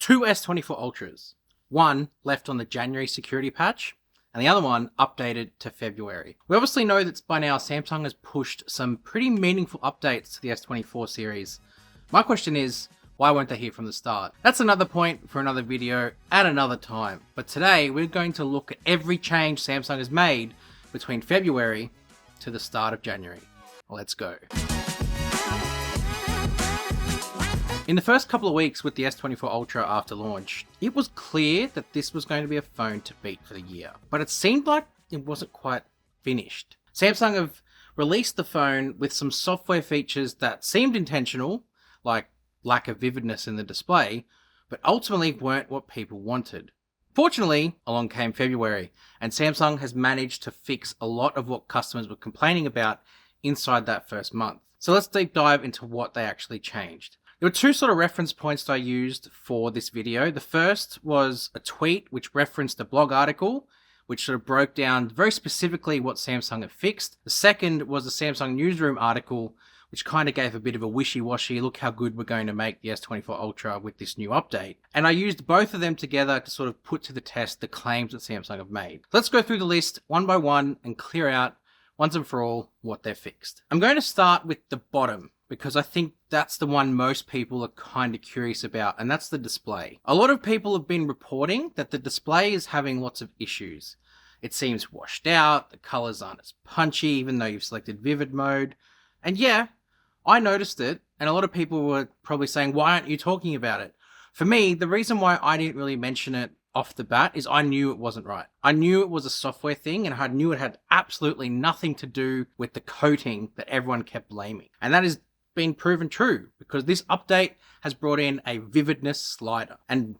two S24 Ultras. One left on the January security patch, and the other one updated to February. We obviously know that by now Samsung has pushed some pretty meaningful updates to the S24 series. My question is, why weren't they here from the start? That's another point for another video at another time. But today we're going to look at every change Samsung has made between February to the start of January. Let's go. In the first couple of weeks with the S24 Ultra after launch, it was clear that this was going to be a phone to beat for the year, but it seemed like it wasn't quite finished. Samsung have released the phone with some software features that seemed intentional, like lack of vividness in the display, but ultimately weren't what people wanted. Fortunately, along came February, and Samsung has managed to fix a lot of what customers were complaining about inside that first month. So let's deep dive into what they actually changed. There were two sort of reference points that I used for this video. The first was a tweet which referenced a blog article, which sort of broke down very specifically what Samsung had fixed. The second was a Samsung newsroom article, which kind of gave a bit of a wishy-washy, look how good we're going to make the S24 Ultra with this new update. And I used both of them together to sort of put to the test the claims that Samsung have made. Let's go through the list one by one and clear out once and for all what they've fixed. I'm going to start with the bottom, because I think that's the one most people are kind of curious about, and that's the display. A lot of people have been reporting that the display is having lots of issues. It seems washed out, the colors aren't as punchy even though you've selected vivid mode. And yeah, I noticed it, and a lot of people were probably saying, why aren't you talking about it? For me, the reason why I didn't really mention it off the bat is I knew it wasn't right. I knew it was a software thing, and I knew it had absolutely nothing to do with the coating that everyone kept blaming. And that is been proven true, because this update has brought in a vividness slider. And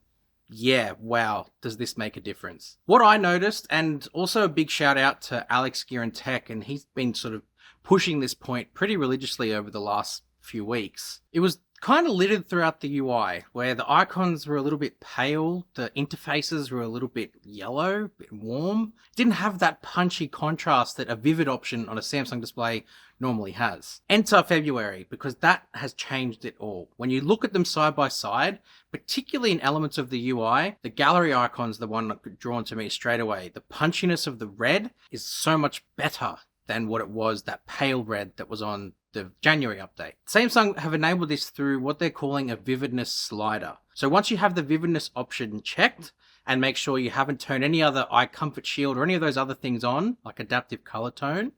yeah, wow, does this make a difference? What I noticed, and also a big shout out to Alex Gear and Tech, and he's been sort of pushing this point pretty religiously over the last few weeks. It was kind of littered throughout the UI, where the icons were a little bit pale, the interfaces were a little bit yellow, a bit warm. It didn't have that punchy contrast that a vivid option on a Samsung display normally has. Enter February, because that has changed it all. When you look at them side by side, particularly in elements of the UI, the gallery icon's the one that drawn to me straight away. The punchiness of the red is so much better than what it was, that pale red that was on the January update. Samsung have enabled this through what they're calling a vividness slider. So once you have the vividness option checked, and make sure you haven't turned any other eye comfort shield or any of those other things on, like adaptive color tone,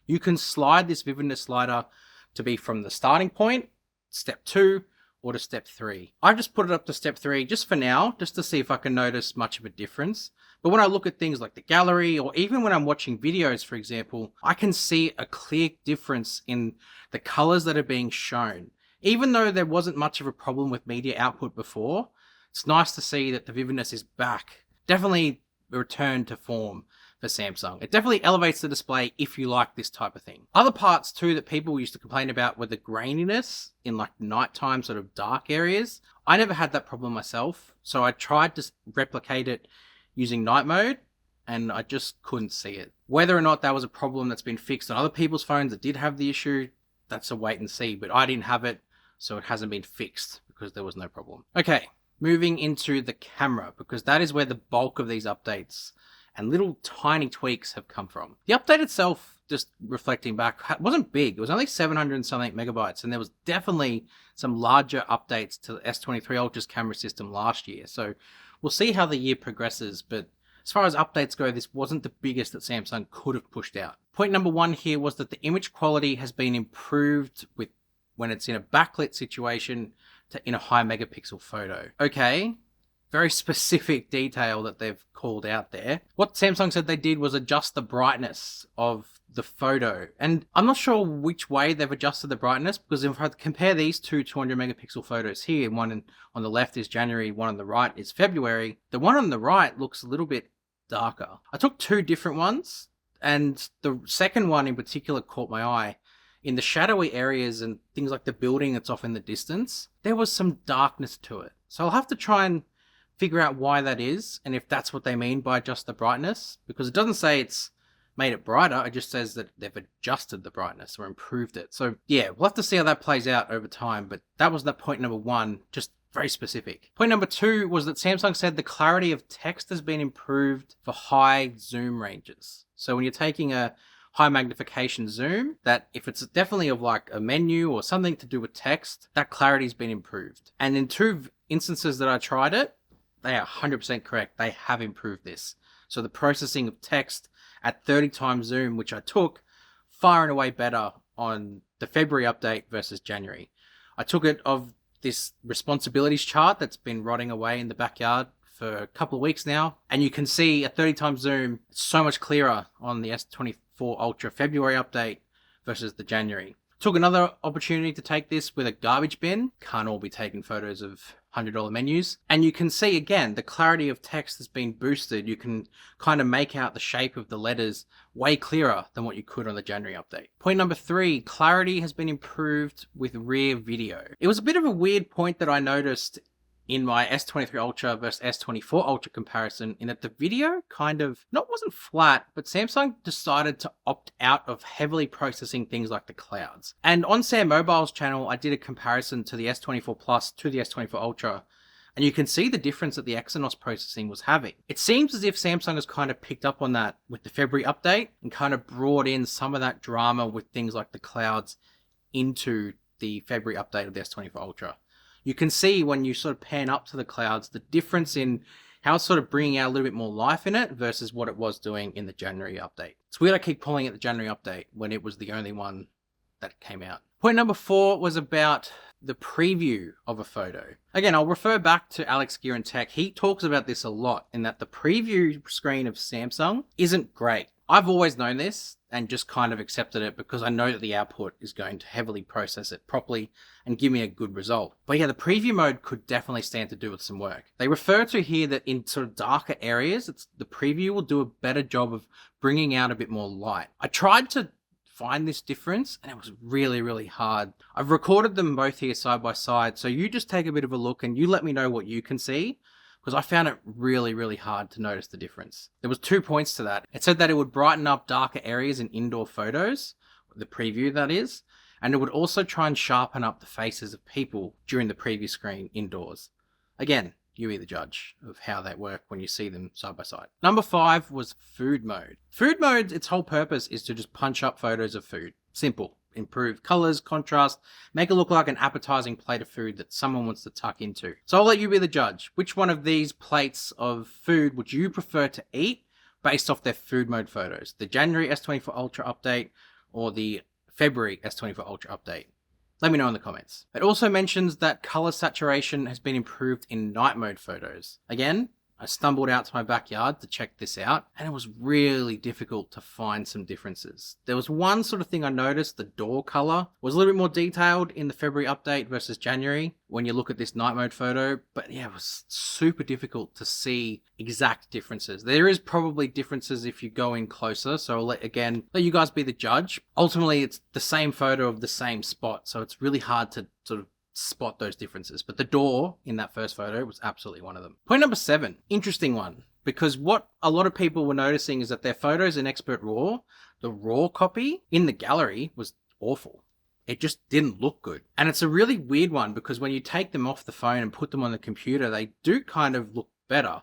you can slide this vividness slider to be from the starting point, step 2, or to step 3. I've just put it up to step 3 just for now, just to see if I can notice much of a difference. But when I look at things like the gallery, or even when I'm watching videos, for example, I can see a clear difference in the colors that are being shown. Even though there wasn't much of a problem with media output before, it's nice to see that the vividness is back. Definitely a return to form for Samsung. It definitely elevates the display if you like this type of thing. Other parts too that people used to complain about were the graininess in like nighttime sort of dark areas. I never had that problem myself, so I tried to replicate it using night mode, and I just couldn't see it. Whether or not that was a problem that's been fixed on other people's phones that did have the issue, that's a wait and see, but I didn't have it, so it hasn't been fixed because there was no problem. Okay, moving into the camera, because that is where the bulk of these updates and little tiny tweaks have come from. The update itself, just reflecting back, wasn't big. It was only 700 and something megabytes, and there was definitely some larger updates to the S23 Ultra's camera system last year. So we'll see how the year progresses, but as far as updates go, this wasn't the biggest that Samsung could have pushed out. Point number 1 here was that the image quality has been improved with when it's in a backlit situation to in a high megapixel photo. Okay, very specific detail that they've called out there. What Samsung said they did was adjust the brightness of the photo. And I'm not sure which way they've adjusted the brightness, because if I compare these two 200 megapixel photos here, one on the left is January, one on the right is February, the one on the right looks a little bit darker. I took two different ones, and the second one in particular caught my eye. In the shadowy areas and things like the building that's off in the distance, there was some darkness to it. So I'll have to try and figure out why that is, and if that's what they mean by adjust the brightness, because it doesn't say it's made it brighter, it just says that they've adjusted the brightness or improved it. So yeah, we'll have to see how that plays out over time, but that was that point number 1, just Very specific. Point number 2 was that Samsung said the clarity of text has been improved for high zoom ranges. So when you're taking a high magnification zoom, that if it's definitely of like a menu or something to do with text, that clarity's been improved. And in 2 instances that I tried it, they are 100% correct. They have improved this. So the processing of text at 30 times zoom, which I took, far and away better on the February update versus January. I took it of this responsibilities chart that's been rotting away in the backyard for a couple of weeks now. And you can see a 30 times zoom, so much clearer on the S24 Ultra February update versus the January. Took another opportunity to take this with a garbage bin. Can't all be taking photos of $100 menus. And you can see again, the clarity of text has been boosted. You can kind of make out the shape of the letters way clearer than what you could on the January update. Point number 3, clarity has been improved with rear video. It was a bit of a weird point that I noticed in my S23 Ultra versus S24 Ultra comparison, in that the video kind of wasn't flat, but Samsung decided to opt out of heavily processing things like the clouds. And on Sam Mobile's channel, I did a comparison to the S24 Plus to the S24 Ultra, and you can see the difference that the Exynos processing was having. It seems as if Samsung has kind of picked up on that with the February update and kind of brought in some of that drama with things like the clouds into the February update of the S24 Ultra. You can see when you sort of pan up to the clouds, the difference in how it's sort of bringing out a little bit more life in it versus what it was doing in the January update. It's weird I keep calling it the January update when it was the only one that came out. Point number 4 was about the preview of a photo. Again, I'll refer back to Alex Gear and Tech. He talks about this a lot, in that the preview screen of Samsung isn't great. I've always known this and just kind of accepted it because I know that the output is going to heavily process it properly and give me a good result. But yeah, the preview mode could definitely stand to do with some work. They refer to here that in sort of darker areas, the preview will do a better job of bringing out a bit more light. I tried to find this difference and it was really, really hard. I've recorded them both here side by side, so you just take a bit of a look and you let me know what you can see, because I found it really, really hard to notice the difference. There was 2 points to that. It said that it would brighten up darker areas in indoor photos, the preview that is, and it would also try and sharpen up the faces of people during the preview screen indoors. Again, you be the judge of how that work when you see them side by side. Number 5 was food mode. Food mode, its whole purpose is to just punch up photos of food. Simple. Improve colors, contrast, make it look like an appetizing plate of food that someone wants to tuck into. So I'll let you be the judge. Which one of these plates of food would you prefer to eat based off their food mode photos? The January S24 Ultra update or the February S24 Ultra update? Let me know in the comments. It also mentions that color saturation has been improved in night mode photos. Again, I stumbled out to my backyard to check this out, and it was really difficult to find some differences. There was one sort of thing I noticed: the door color was a little bit more detailed in the February update versus January when you look at this night mode photo, but yeah, it was super difficult to see exact differences. There is probably differences if you go in closer, so I'll let you guys be the judge. Ultimately, it's the same photo of the same spot, so it's really hard to sort of spot those differences. But the door in that first photo was absolutely one of them. Point number 7, interesting one, because what a lot of people were noticing is that their photos in Expert RAW, the RAW copy in the gallery was awful. It just didn't look good. And it's a really weird one because when you take them off the phone and put them on the computer, they do kind of look better,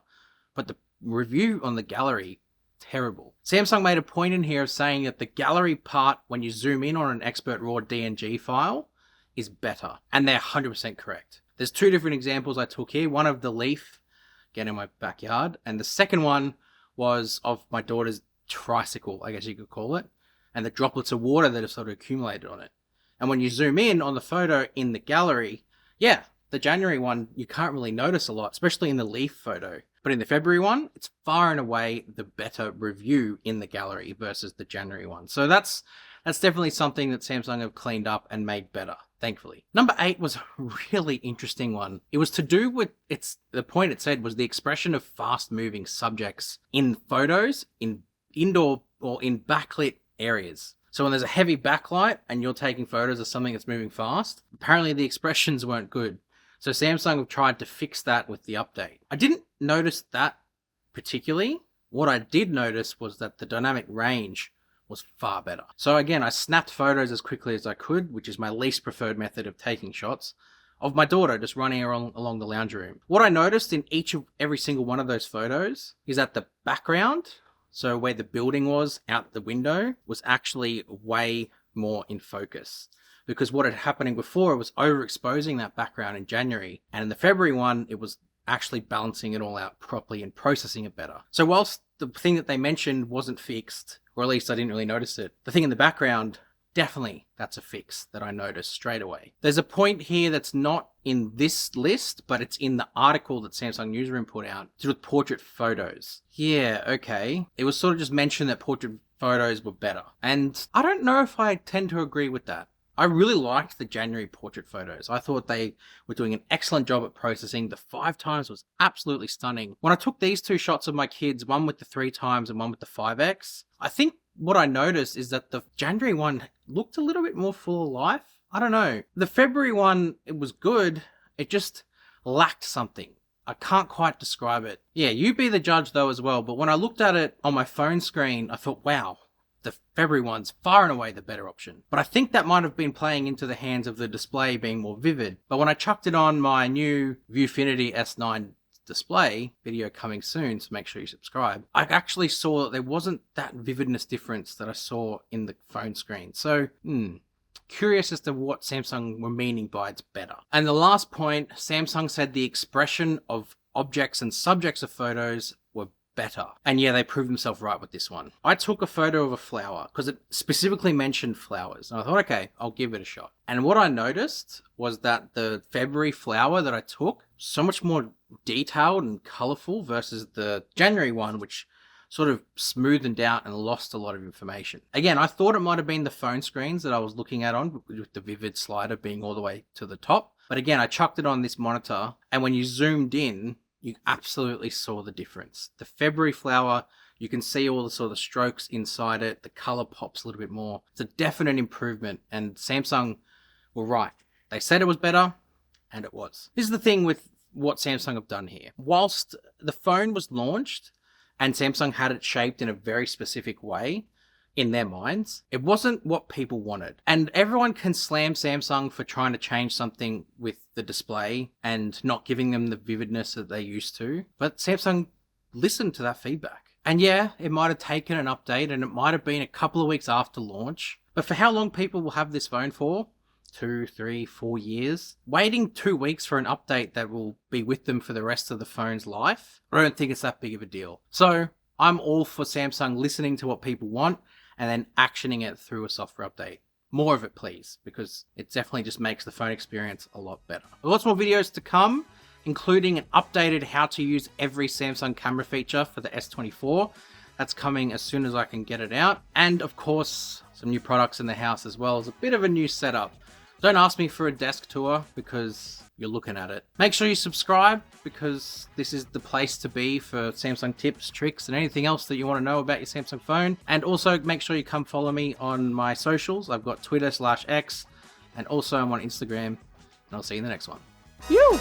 but the review on the gallery, terrible. Samsung made a point in here of saying that the gallery part, when you zoom in on an Expert RAW DNG file, is better. And they're 100% correct. There's 2 different examples I took here. One of the leaf, again in my backyard, and the second one was of my daughter's tricycle, I guess you could call it, and the droplets of water that have sort of accumulated on it. And when you zoom in on the photo in the gallery, yeah, the January one, you can't really notice a lot, especially in the leaf photo. But in the February one, it's far and away the better review in the gallery versus the January one. So that's definitely something that Samsung have cleaned up and made better, thankfully. Number 8 was a really interesting one. It was to do with, the point it said was the expression of fast-moving subjects in photos, in indoor or in backlit areas. So when there's a heavy backlight and you're taking photos of something that's moving fast, apparently the expressions weren't good. So Samsung have tried to fix that with the update. I didn't notice that particularly. What I did notice was that the dynamic range was far better. So again, I snapped photos as quickly as I could, which is my least preferred method of taking shots. of my daughter just running along the lounge room. What I noticed in every single one of those photos is that the background, so where the building was out the window, was actually way more in focus. Because what had happening before, it was overexposing that background in January. And in the February one, it was actually balancing it all out properly and processing it better. So whilst the thing that they mentioned wasn't fixed, or at least I didn't really notice it, the thing in the background, definitely that's a fix that I noticed straight away. There's a point here that's not in this list, but it's in the article that Samsung Newsroom put out to do with portrait photos. Yeah, okay. It was sort of just mentioned that portrait photos were better. And I don't know if I tend to agree with that. I really liked the January portrait photos. I thought they were doing an excellent job at processing. The 5x was absolutely stunning. When I took these two shots of my kids, one with the 3x and one with the 5x, I think what I noticed is that the January one looked a little bit more full of life. I don't know. The February one, it was good. It just lacked something. I can't quite describe it. Yeah, you be the judge though as well. But when I looked at it on my phone screen, I thought, wow, the February one's far and away the better option. But I think that might have been playing into the hands of the display being more vivid. But when I chucked it on my new Viewfinity S9 display, video coming soon, so make sure you subscribe, I actually saw that there wasn't that vividness difference that I saw in the phone screen. So, curious as to what Samsung were meaning by it's better. And the last point, Samsung said the expression of objects and subjects of photos were better. And yeah, they proved themselves right with this one. I took a photo of a flower because it specifically mentioned flowers. And I thought, okay, I'll give it a shot. And what I noticed was that the February flower that I took, so much more detailed and colorful versus the January one, which sort of smoothed out and lost a lot of information. Again, I thought it might have been the phone screens that I was looking at on, with the vivid slider being all the way to the top. But again, I chucked it on this monitor, and when you zoomed in, you absolutely saw the difference. The February flower, you can see all the sort of strokes inside it. The color pops a little bit more. It's a definite improvement, and Samsung were right. They said it was better, and it was. This is the thing with what Samsung have done here. Whilst the phone was launched and Samsung had it shaped in a very specific way in their minds, it wasn't what people wanted. And everyone can slam Samsung for trying to change something with the display and not giving them the vividness that they used to. But Samsung listened to that feedback. And yeah, it might have taken an update and it might have been a couple of weeks after launch. But for how long people will have this phone for? 2, 3, 4 years. Waiting 2 weeks for an update that will be with them for the rest of the phone's life, I don't think it's that big of a deal. So I'm all for Samsung listening to what people want and then actioning it through a software update. More of it, please, because it definitely just makes the phone experience a lot better. Lots more videos to come, including an updated how to use every Samsung camera feature for the S24. That's coming as soon as I can get it out. And of course, some new products in the house as well as a bit of a new setup. Don't ask me for a desk tour because you're looking at it. Make sure you subscribe because this is the place to be for Samsung tips, tricks, and anything else that you want to know about your Samsung phone. And also make sure you come follow me on my socials. I've got Twitter/X, and also I'm on Instagram. And I'll see you in the next one. You!